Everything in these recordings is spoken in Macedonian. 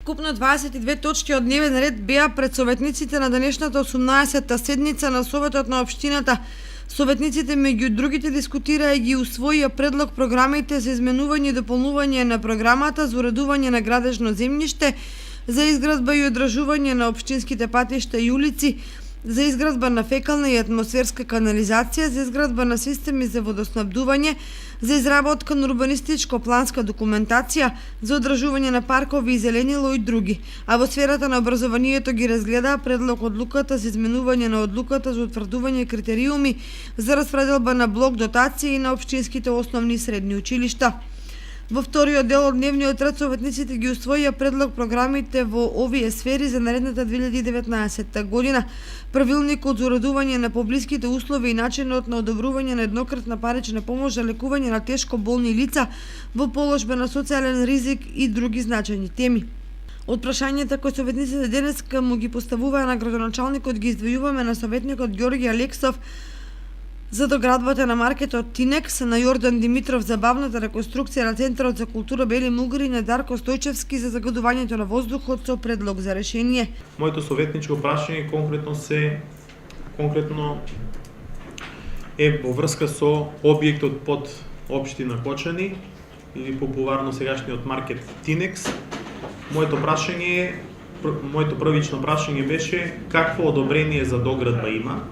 Вкупно 22 точки од дневен ред беа пред советниците на денешната 18-та седница на Советот на општината. Советниците меѓу другите дискутираа и ги усвоија предлог програмите за изменување и дополнување на програмата за уредување на градежно земјиште, за изградба и одржување на општинските патишта и улици, за изградба на фекална и атмосферска канализација, за изградба на системи за водоснабдување, за изработка на урбанистичко-планска документација, за одржување на паркови и зеленило и други. А во сферата на образованието ги разгледаа предлог одлуката за изменување на одлуката за утврдување критериуми за распределба на блок дотации на општинските основни и средни училишта. Во вториот дел од дневниот ред советниците ги усвоија предлог програмите во овие сфери за наредната 2019 година. Правилникот за уредување на поблиските услови и начинот на одобрување на еднократна парична помош за лекување на тешко болни лица во положба на социјален ризик и други значајни теми. Од прашањата кои советниците денеска му ги поставуваа на градоначалникот ги издвојуваме на советникот Ѓорѓи Алексов за доградбата на маркетот Тинекс, на Јордан Димитров за бавната реконструкција на Центарот за култура Бели Мугри и на Дарко Стојчевски за загадувањето на воздухот со предлог за решение. Моето советничко прашање конкретно е во врска со објектот под општина Кочани или популарно сегашниот маркет Тинекс. Моето првично прашање беше какво одобрение за доградба има.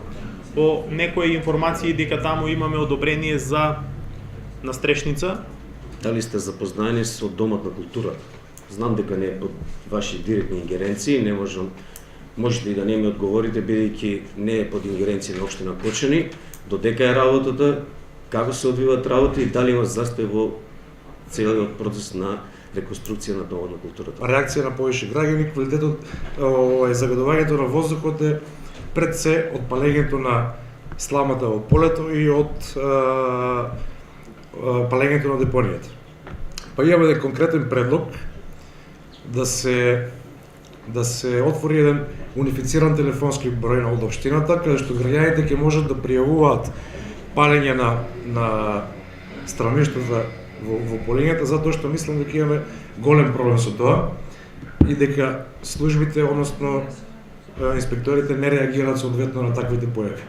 По некои информации дека таму имаме одобрение за настрешница. Дали сте запознаени со Домот на културата? Знам дека не е под ваши директни ингеренции, можете и да не ми одговорите, бидејќи не е под ингеренција на општина Кочани. Додека е работата, како се одвиваат работи и дали има застој во целиот процес на реконструкција на Домот на културата? Реакција на повеќе граѓани, квалитетот, загадувањето на воздухот е пред се од палењето на сламата во полето и од палењето на депонијата. Па имаме еден конкретен предлог да се отвори еден унифициран телефонски број на општината, каде што граѓаните ќе можат да пријавуваат палење на странештата во полењата, затоа што мислам дека имаме голем проблем со тоа и дека службите, односно инспекторите не реагираат соодветно на таквите појави.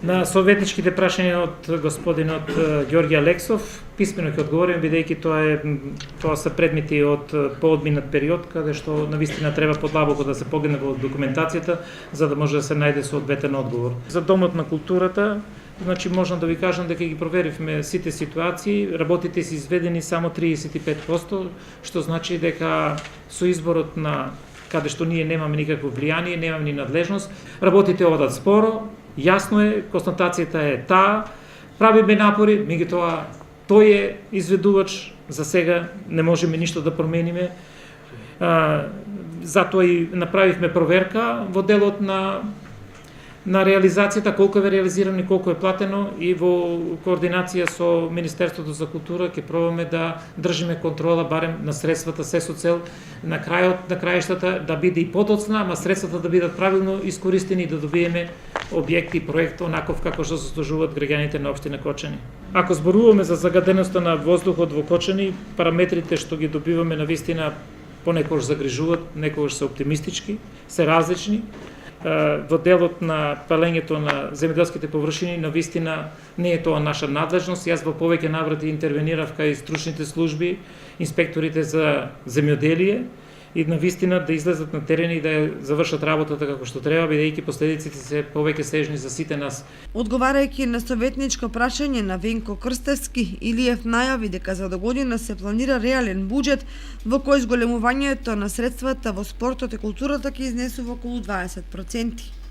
На советничките прашања од господинот Ѓорѓи Алексов писмено ќе одговориме, бидејќи тоа се предмети од поодминат период, каде што навистина треба подлабоко да се погледне во документацијата за да може да се најде соодветен одговор. За Домот на културата, значи можам да ви кажам дека ги проверивме сите ситуации, работите се изведени само 35%, што значи дека со изборот на каде што ние немаме никакво влијание, немаме ни надлежност. Работите одат споро, јасно е, констатацијата е таа, правиме напори, меѓутоа тој е изведувач, за сега не можеме ништо да промениме. Затоа и направивме проверка во делот на реализацијата, колку е реализирано и колку е платено, и во координација со Министерството за култура ќе пробаме да држиме контрола барем на средствата, се со цел на крајот на краиштата да биде и подоцна, ама средствата да бидат правилно искористени и да добиеме објекти и проект онаков како што заслужуваат граѓаните на општина Кочани. Ако зборуваме за загаденоста на воздухот во Кочани, параметрите што ги добиваме навистина понекогаш загрижуваат, некогаш се оптимистички, се различни. Во делот на палењето на земјоделските површини, навистина не е тоа наша надлежност. Јас во повеќе наврати интервенирав кај стручните служби, инспекторите за земјоделие и навистина да излезат на терен и да ја завршат работата како што треба, бидејќи последиците се повеќе сежни за сите нас. Одговарајќи на советничко прашање на Венко Крстевски, Илиев најави дека за до година се планира реален буџет во кој зголемувањето на средствата во спортот и културата ќе изнесува околу 20%.